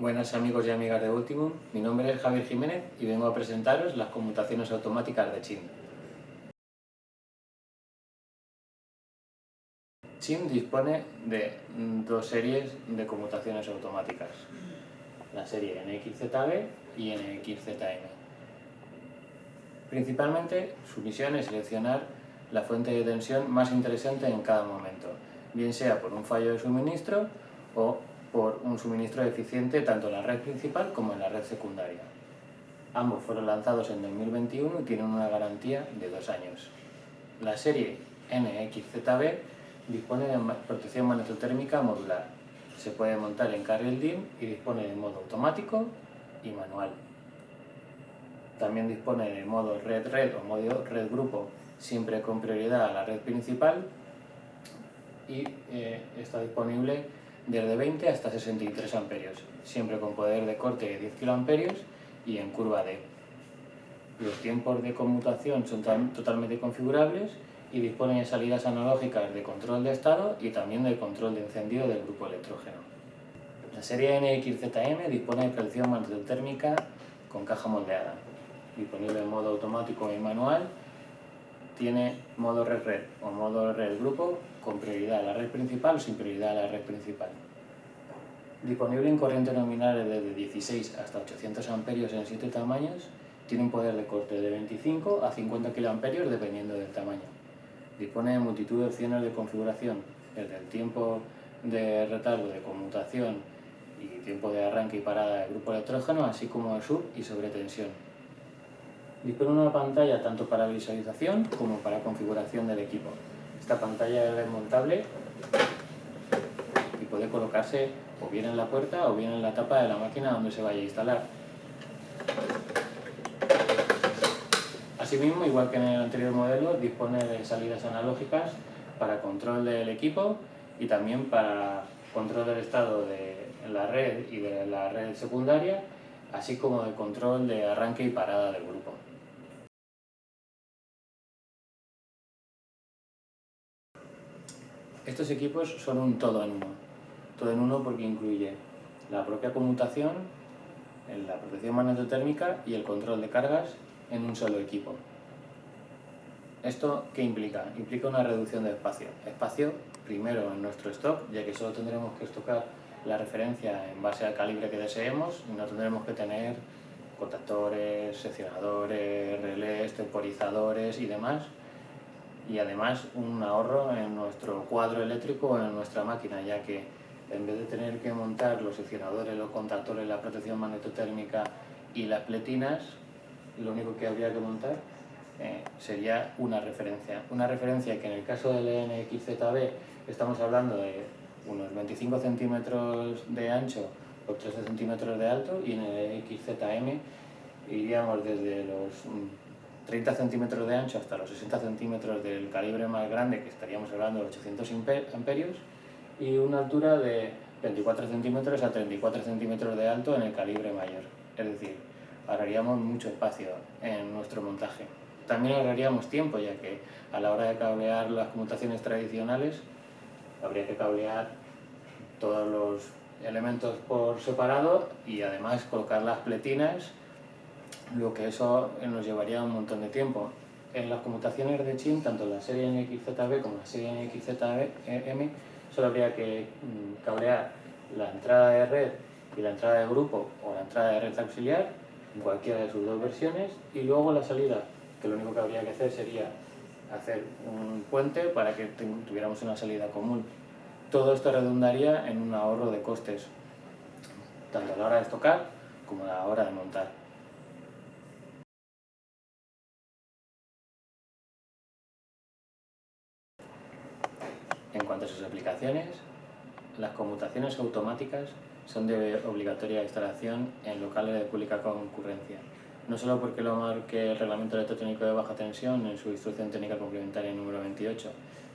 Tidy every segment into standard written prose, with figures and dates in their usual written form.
Buenas amigos y amigas de Ultimum, mi nombre es Javier Jiménez y vengo a presentaros las conmutaciones automáticas de CHIM. CHIM dispone de dos series de conmutaciones automáticas, la serie NXZB y NXZM. Principalmente su misión es seleccionar la fuente de tensión más interesante en cada momento, bien sea por un fallo de suministro o por un suministro eficiente tanto en la red principal como en la red secundaria. Ambos fueron lanzados en 2021 y tienen una garantía de 2 años. La serie NXZB dispone de protección magnetotérmica modular. Se puede montar en carril DIN y dispone de modo automático y manual. También dispone de modo red-red o modo red-grupo, siempre con prioridad a la red principal, y está disponible desde 20 hasta 63 amperios, siempre con poder de corte de 10 kiloamperios y en curva D. Los tiempos de conmutación son totalmente configurables y disponen de salidas analógicas de control de estado y también de control de encendido del grupo electrógeno. La serie NXZM dispone de protección magnetotérmica con caja moldeada, disponible en modo automático y manual. Tiene modo red-red o modo red-grupo con prioridad a la red principal o sin prioridad a la red principal. Disponible en corrientes nominales desde 16 hasta 800 amperios en 7 tamaños, tiene un poder de corte de 25 a 50 kA dependiendo del tamaño. Dispone de multitud de opciones de configuración, desde el tiempo de retardo de conmutación y tiempo de arranque y parada del grupo electrógeno, así como de sub y sobretensión. Dispone de una pantalla tanto para visualización como para configuración del equipo. Esta pantalla es desmontable y puede colocarse o bien en la puerta o bien en la tapa de la máquina donde se vaya a instalar. Asimismo, igual que en el anterior modelo, dispone de salidas analógicas para control del equipo y también para control del estado de la red y de la red secundaria, así como de control de arranque y parada del grupo. Estos equipos son un todo en uno porque incluye la propia conmutación, la protección magnetotérmica y el control de cargas en un solo equipo. ¿Esto qué implica? Implica una reducción de espacio. Espacio primero en nuestro stock, ya que solo tendremos que estocar la referencia en base al calibre que deseemos y no tendremos que tener contactores, seccionadores, relés, temporizadores y demás. Y además un ahorro en nuestro cuadro eléctrico o en nuestra máquina, ya que en vez de tener que montar los seccionadores, los contactores, la protección magnetotérmica y las pletinas, lo único que habría que montar sería una referencia que en el caso del NXZB estamos hablando de unos 25 centímetros de ancho por 13 centímetros de alto, y en el XZM iríamos desde los 30 centímetros de ancho hasta los 60 centímetros del calibre más grande, que estaríamos hablando de 800 amperios, y una altura de 24 centímetros a 34 centímetros de alto en el calibre mayor. Es decir, ahorraríamos mucho espacio en nuestro montaje. También ahorraríamos tiempo, ya que a la hora de cablear las conmutaciones tradicionales habría que cablear todos los elementos por separado y además colocar las pletinas, lo que eso nos llevaría un montón de tiempo. En las conmutaciones de CHIM, tanto la serie NXZB como la serie NXZM, solo habría que cablear la entrada de red y la entrada de grupo o la entrada de red auxiliar en cualquiera de sus dos versiones, y luego la salida, que lo único que habría que hacer sería hacer un puente para que tuviéramos una salida común. Todo esto redundaría en un ahorro de costes, tanto a la hora de estocar como a la hora de montar. En cuanto a sus aplicaciones, las conmutaciones automáticas son de obligatoria instalación en locales de pública concurrencia, no solo porque lo marque el Reglamento Electrotécnico de Baja Tensión en su Instrucción Técnica Complementaria número 28,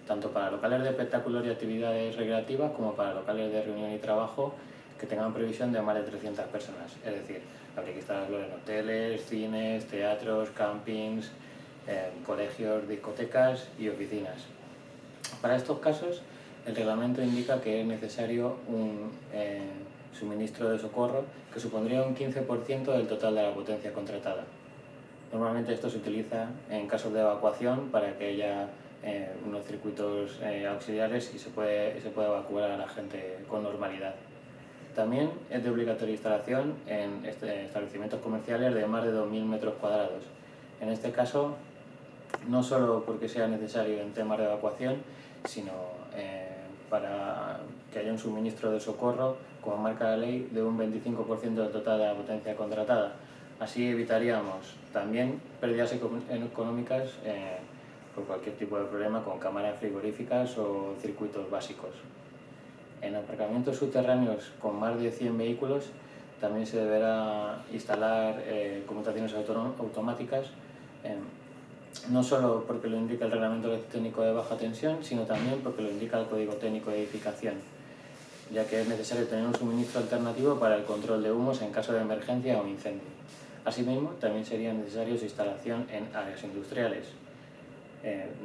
tanto para locales de espectáculos y actividades recreativas como para locales de reunión y trabajo que tengan previsión de más de 300 personas. Es decir, habría que instalarlo en hoteles, cines, teatros, campings, colegios, discotecas y oficinas. Para estos casos, el reglamento indica que es necesario un suministro de socorro, que supondría un 15% del total de la potencia contratada. Normalmente esto se utiliza en casos de evacuación para que haya unos circuitos auxiliares y se puede evacuar a la gente con normalidad. También es de obligatoria instalación en establecimientos comerciales de más de 2.000 metros cuadrados. En este caso, no solo porque sea necesario en temas de evacuación, sino para que haya un suministro de socorro, como marca la ley, de un 25% del total de la potencia contratada. Así evitaríamos también pérdidas económicas por cualquier tipo de problema con cámaras frigoríficas o circuitos básicos. En aparcamientos subterráneos con más de 100 vehículos también se deberá instalar conmutaciones automáticas, no solo porque lo indica el reglamento técnico de baja tensión, sino también porque lo indica el código técnico de edificación, ya que es necesario tener un suministro alternativo para el control de humos en caso de emergencia o incendio. Asimismo, también sería necesario su instalación en áreas industriales,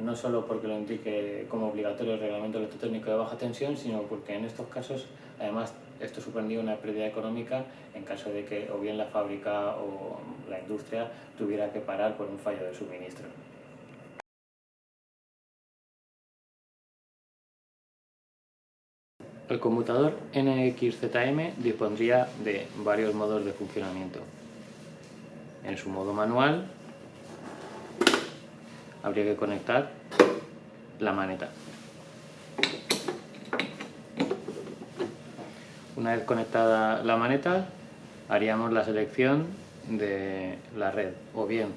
no solo porque lo indique como obligatorio el reglamento electrotécnico de baja tensión, sino porque en estos casos, además, esto supondría una pérdida económica en caso de que o bien la fábrica o la industria tuviera que parar por un fallo de suministro. El conmutador NXZM dispondría de varios modos de funcionamiento. En su modo manual habría que conectar la maneta. Una vez conectada la maneta, haríamos la selección de la red, o bien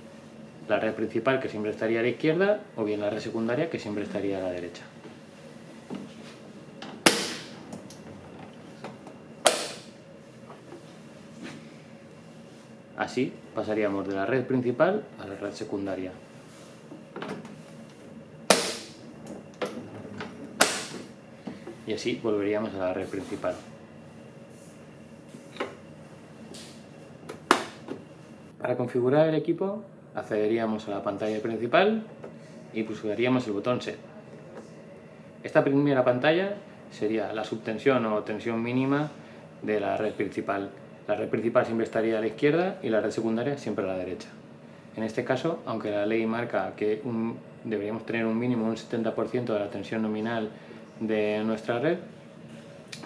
la red principal, que siempre estaría a la izquierda, o bien la red secundaria, que siempre estaría a la derecha. Así pasaríamos de la red principal a la red secundaria. Y así volveríamos a la red principal. Para configurar el equipo, accederíamos a la pantalla principal y pulsaríamos el botón Set. Esta primera pantalla sería la subtensión o tensión mínima de la red principal. La red principal siempre estaría a la izquierda y la red secundaria siempre a la derecha. En este caso, aunque la ley marca que deberíamos tener un mínimo, un 70% de la tensión nominal de nuestra red,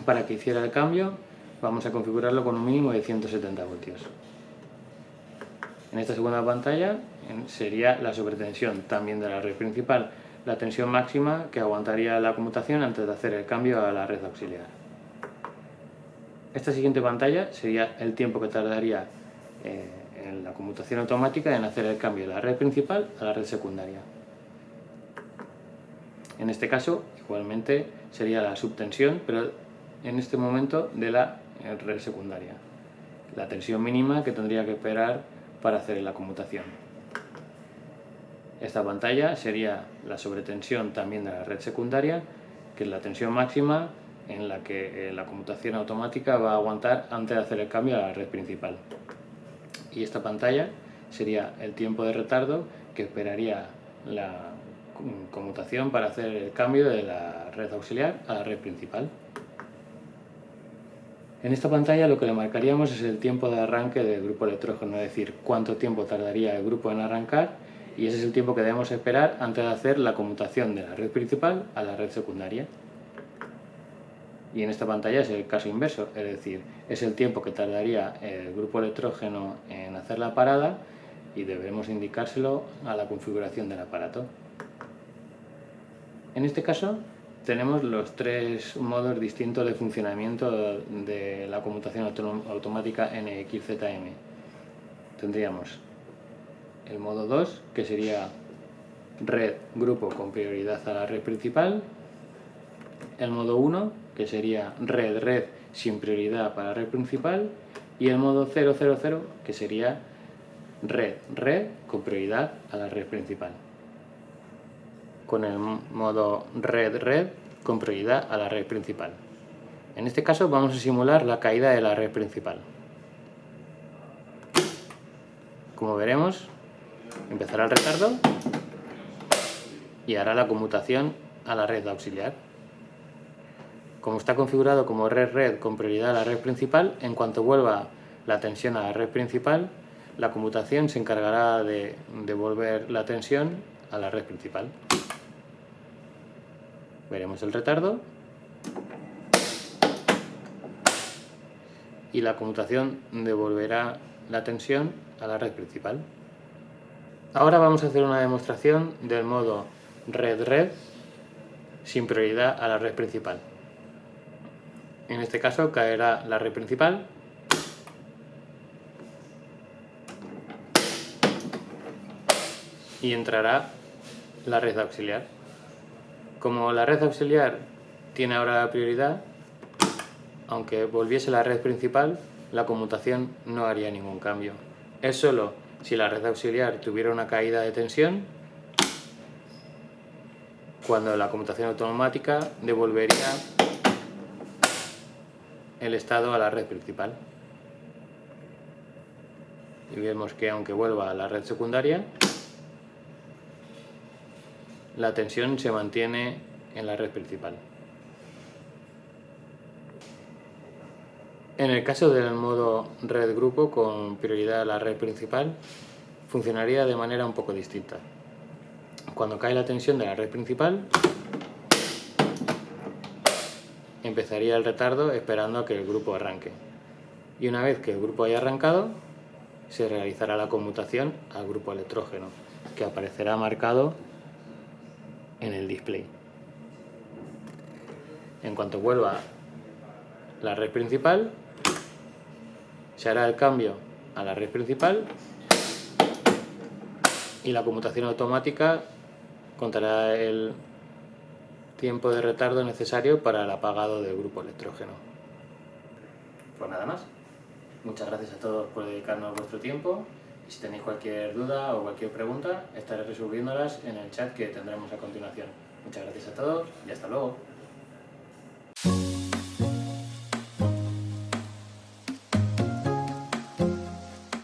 para que hiciera el cambio vamos a configurarlo con un mínimo de 170 voltios. En esta segunda pantalla sería la sobretensión también de la red principal, la tensión máxima que aguantaría la conmutación antes de hacer el cambio a la red auxiliar. Esta siguiente pantalla sería el tiempo que tardaría en la conmutación automática en hacer el cambio de la red principal a la red secundaria. En este caso, igualmente, sería la subtensión, pero en este momento de la red secundaria. La tensión mínima que tendría que esperar para hacer la conmutación. Esta pantalla sería la sobretensión también de la red secundaria, que es la tensión máxima en la que la conmutación automática va a aguantar antes de hacer el cambio a la red principal. Y esta pantalla sería el tiempo de retardo que esperaría la conmutación para hacer el cambio de la red auxiliar a la red principal. En esta pantalla lo que le marcaríamos es el tiempo de arranque del grupo electrógeno, es decir, cuánto tiempo tardaría el grupo en arrancar, y ese es el tiempo que debemos esperar antes de hacer la conmutación de la red principal a la red secundaria. Y en esta pantalla es el caso inverso, es decir, es el tiempo que tardaría el grupo electrógeno en hacer la parada y deberemos indicárselo a la configuración del aparato. En este caso tenemos los tres modos distintos de funcionamiento de la conmutación automática NXZM. Tendríamos el modo 2, que sería red grupo con prioridad a la red principal. El modo 1, que sería red sin prioridad para la red principal. Y el modo 000, que sería red con prioridad a la red principal. Con el modo red con prioridad a la red principal. En este caso vamos a simular la caída de la red principal. Como veremos, empezará el retardo y hará la conmutación a la red auxiliar. Como está configurado como red con prioridad a la red principal, en cuanto vuelva la tensión a la red principal, la computación se encargará de devolver la tensión a la red principal. Veremos el retardo y la conmutación devolverá la tensión a la red principal. Ahora vamos a hacer una demostración del modo red sin prioridad a la red principal. En este caso caerá la red principal y entrará la red auxiliar. Como la red auxiliar tiene ahora prioridad, aunque volviese la red principal, la conmutación no haría ningún cambio. Es solo si la red auxiliar tuviera una caída de tensión, cuando la conmutación automática devolvería el estado a la red principal. Y vemos que aunque vuelva a la red secundaria, la tensión se mantiene en la red principal. En el caso del modo red grupo con prioridad a la red principal, funcionaría de manera un poco distinta. Cuando cae la tensión de la red principal, empezaría el retardo esperando a que el grupo arranque. Y una vez que el grupo haya arrancado, se realizará la conmutación al grupo electrógeno, que aparecerá marcado en el display. En cuanto vuelva la red principal, se hará el cambio a la red principal y la conmutación automática contará el tiempo de retardo necesario para el apagado del grupo electrógeno. Pues nada más. Muchas gracias a todos por dedicarnos vuestro tiempo y si tenéis cualquier duda o cualquier pregunta estaré resolviéndolas en el chat que tendremos a continuación. Muchas gracias a todos y hasta luego.